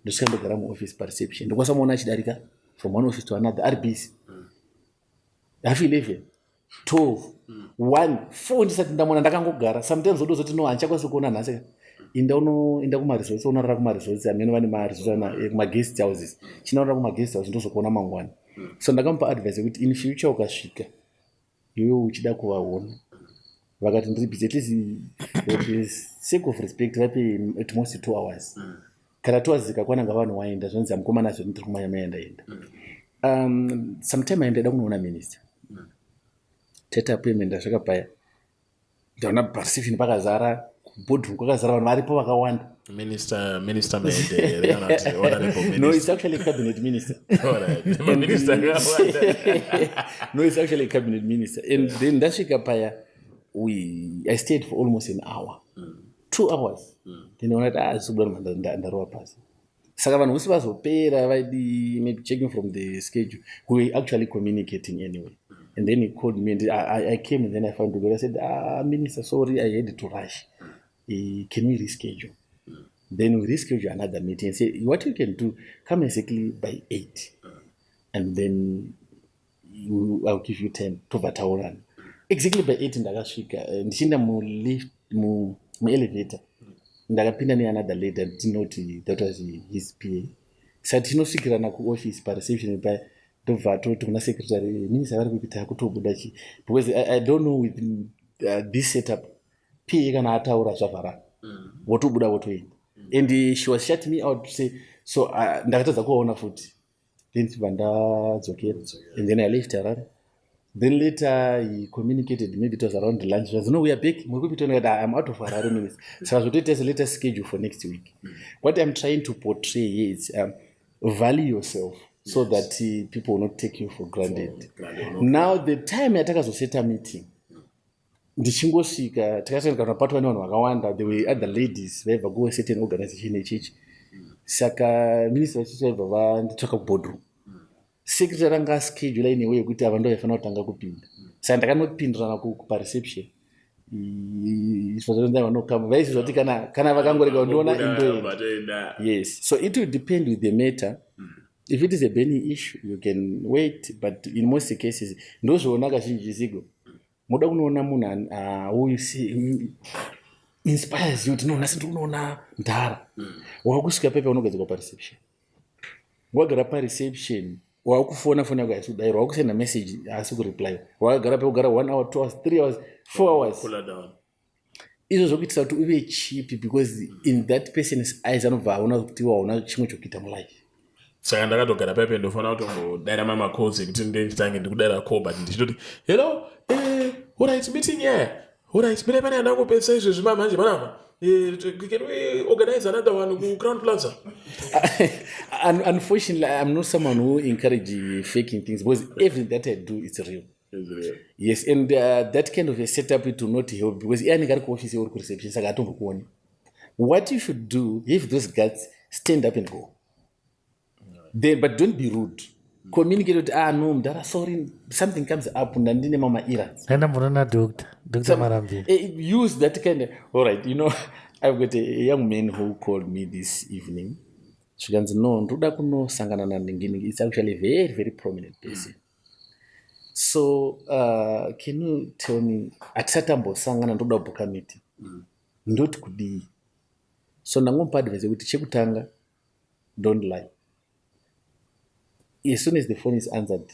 Ndosvikandogara mu office perception. Ndokwasamuona achidarika from one office to another ari busy. Half 11, 12, 1, 4 ndisati ndamona ndakangogara. Sometimes odozoti no hanchakwanisi kuona nhasi. Inda kumaresorts unorara kumaresorts amene vane maresorts guest houses. Chinaona guest houses ndozokuona mangwana. So ndakamupa advice kuti in future ukasvika iwe uchida kuvaona vakati ndiri busy at least sake of respect vape at most 2 hours. Kana 2 hours zikakwana ngavanhu waenda zvinonzi amukomana zvoti ndiri kumayamaenda. Sometime aendeda kunoona minister. Teta appointment ndasvika paya. Ndaona participant pakazara, boardroom kwakazara vanhu varipo vakawanda. Minister Mende, No, it's actually a cabinet minister. No, it's actually a cabinet minister. And then ndasvika paya, I stayed for almost an hour. 2 hours. Then ndarova pasi. Saka vanhu vose vazopera maybe checking from the schedule. We were actually communicating anyway. And then he called me and I came and then I found the I said, Minister, sorry, I had to rush. Can we reschedule? Then we reschedule another meeting and say, what you can do, come exactly by 8. And then I'll give you 10 to Vatauran. Exactly by 8 ndakasvika. Ndichinda mu elevator. ndakapinda neanother lady and didn't know that was his PA. Saka tinosvikirana kuoffice pareception paya tobva toti kuna secretary minisa vari kuita kutobuda chi because I don't know with this setup PA kana ataura zvavhara wotobuda wotoenda and she was shutting me out to say so ndakatadza kuona futi then tibva ndadzokera and then I left Harare. Then later he communicated, maybe it was around lunch. He was, no, we are back. I'm out of Harare minutes. So I was going to later schedule for next week. What I'm trying to portray is value yourself so that people will not take you for granted. Now the time I took set a meeting, ndichingosvika takasvika nabatwa nevanhu vakawanda. There were other ladies vaibva go certain organization echichi. Saka minister vachichaibva vanditsvaka kuboardroom. Secretary anga schedule anyway yekuti ava ndo vaifana kutanga kupinda. Saka ndakanopindirana kupareception. Izvozvo vanokama vaizvizoti kana vakangorega kundiona indoenda. Yes, so it will depend with the matter. If it is a burning issue you can wait, but in most cases ndozvoona kazhinji zigo muda kunoona munhu who inspires you kuti no nhasi ndiri kunoona ndara wakusvika pepe unogadzikwa pareception wagara pareception wakufona fona yako yaisudayirwa wakusenda message asi kureply wakagara pe kugara 1 hour 2 hours 3 hours 4 hours izvo zvokuitisa kuti uve cheap because in that person's eyes anobva aona kuti waona chimwe chokuita mulife. Saka ndakatogara pepe ndofana kutombodayira mamacalls ekuti nditange ndikudayira call but ndichitoti hello alright meeting here alright mine pane andangopesa izvezvi manje panapa can we organize another one ku Crown Plaza? Unfortunately, I'm not someone who encourages faking things because everything that I do is real. It's real. Yes, and that kind of a setup it will not help because I got office or reception. Saka atombokuoni. What you should do, if those guys stand up and go. Then, but don't be rude. Communicate with no, Mdara, sorry, something comes up and then mama errands. Dr. Marambi. Use that kind of, all right, you know, I've got a young man who called me this evening. She goes, no, it's actually a very, very prominent person. So, can you tell me, at Satambo Sangana Nduda Boka meeting? Not could be. So, Nangompa advise with Chekutanga, don't lie. As soon as the phone is answered,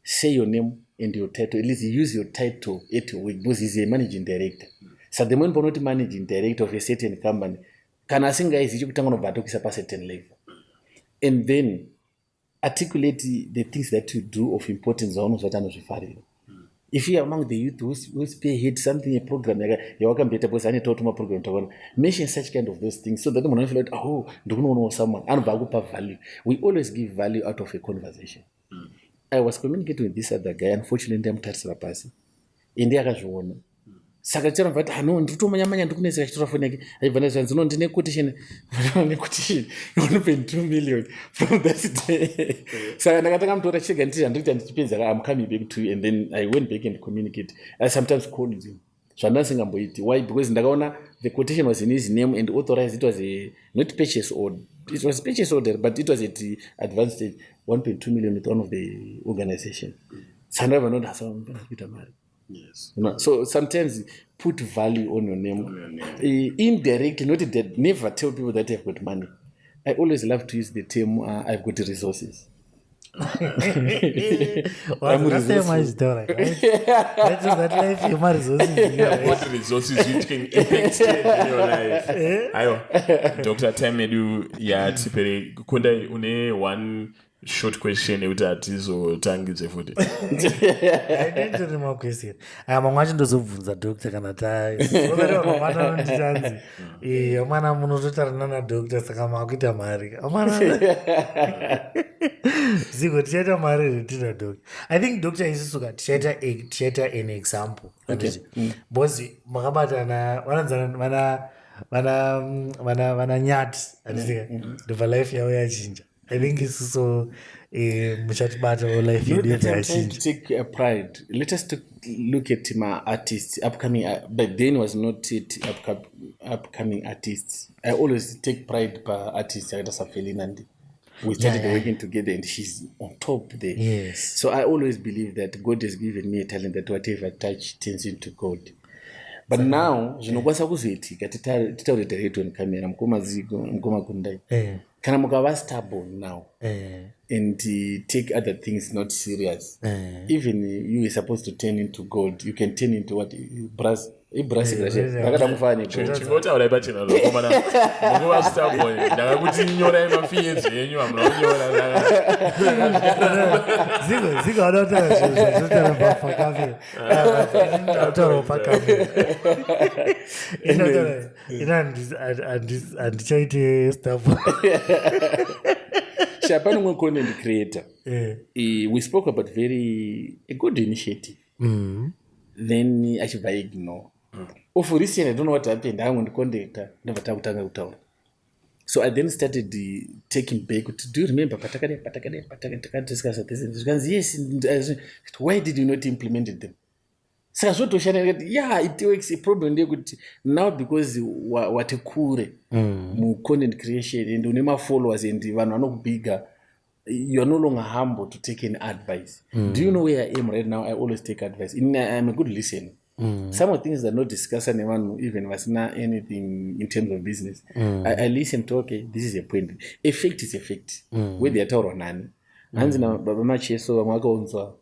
say your name and your title. At least use your title because he's a managing director. So the moment not managing director of a certain company, can I sing guys you can a certain level, and then articulate the things that you do of importance on what I'm referring. If you are among the youth who spearhead something a program, you're welcome better because I need to talk to my program to mention such kind of those things so that the moment feel like don't know someone and value. We always give value out of a conversation. I was communicating with this other guy, unfortunately I'm touched person. India akazviona. Saka chero mvati no ndiritomanya ndikuneseka chitora phone yake. Aibvana zvanzi no ndine quotation 1.2 million from that day. Saka ndakatanga mutora chega nditi ndikuti ndichipedza I'm coming back to you and then I went back and communicate. I sometimes called him. Zvandasingamboiti. Why? Because ndakaona the quotation was in his name and authorized. It was a not purchase order. It was purchase order, but it was at the advanced stage 1.2 million with one of the organization. So I never know that someone. Yes. You know, so sometimes put value on your name. Indirectly, not that never tell people that I've got money. I always love to use the term I've got resources. That's my story. That life you resources. What resources you can impact in your life? Ayo, Dr. Tamedu, tipere kunda une one short question ekuti atizotangidze futi. I didn't do more question. Mangwachi ndozobvunza doctor kana mwana nonditanzi mwana munototaurana nadoctor saka makuita mari mwana ziko tichaita mari retina doctor. I think doctor isusuka tichaita an example because makabatana vana nyati ndobva life yavo yachinja. I think it's so much better life. You know, I'm trying to take pride. Let us look at my artists, upcoming, but then was not it upcoming artists. I always take pride by artists. We started working together and she's on top there. Yes. So I always believe that God has given me a talent that whatever I touch turns into gold. but now zvinokwanisa kuzoitika titaure direct on camera mukoma zigo mukoma kundai kana mukava stubborn now and take other things not serious even you are supposed to turn into gold, you can turn into what brass rakada mufane chingotaura pachena lokomana mukuva stubborn ndakakuti nyorai mafiyedzi yenyu amunonyora zigo anotaura zvinhu zvotaura pakamera anotaura pakamera handichaite stubborn. Shapano one content creator. We spoke about a good initiative. Then I should ignore. For recently, I don't know what happened. I'm on the content. Never talk. So I then started taking back. Do you remember? Discuss this. Yes. Why did you not implement them? So yeah, it works. A problem there now because what a cool content creation and unema followers and even are not bigger. You are no longer humble to take any advice. Do you know where I am right now? I always take advice. I'm a good listener. Some of the things that not discussed even was not anything in terms of business. I listen to this is a point. Effect is effect. Where they are told on none. Hands na baba machi so amwaka unzwa.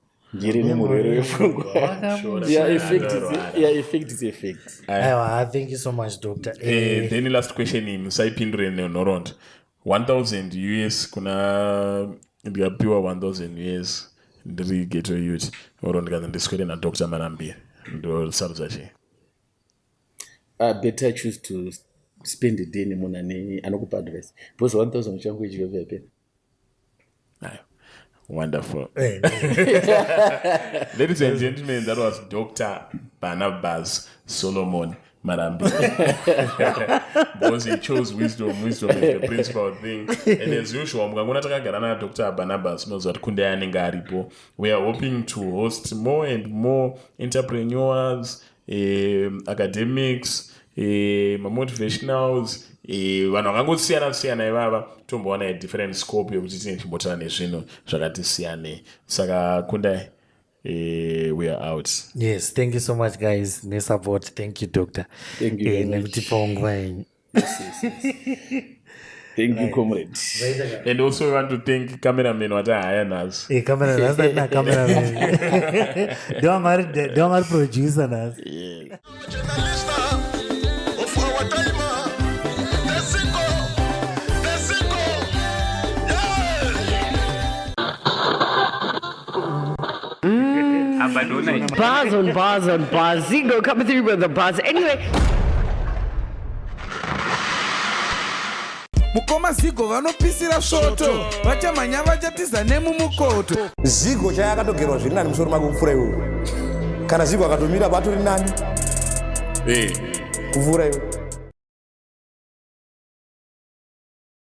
Effect is effect. Thank you so much, Doctor. Then last question in Saipindre Norond. 1,000 US kuna ndiyapiwa 1,000 US ndiri geto youth orondikaza ndiswere na Dr. Marambire ndo saruzachi. Better choose to spend the day nemunani anokupa advice because 1,000 changu ichiwe pepe. Wonderful. Ladies and gentlemen, that was Dr. Barnabas Solomon Marambire. Because he chose wisdom is the principal thing. And as usual, Dr. Barnabas knows what Kundayaningaripo. We are hoping to host more and more entrepreneurs, academics, motivationals, vanhu ivava tomboona a different scope yokuti tine chimbotana nezvinhu zvakati siyane saka kundai we are out. Yes, thank you so much guys nesupport. Thank you Doctor. Thank you very much. Yes. Thank you comrades. And also we want to thank cameraman watahaya nazo. Cameraman na cameraman. Don't worry producer nazo. Bars on bars on bars. Zigo coming through with the bars. Anyway. Mukoma Zigo vanopisira svoto vachamhanya vachatiza nemumukoto. Zigo chayakatogerwa zviri nani musoro make kupfuura iwoyo kana Zigo akatomira patori nani kupfuura iwoyo.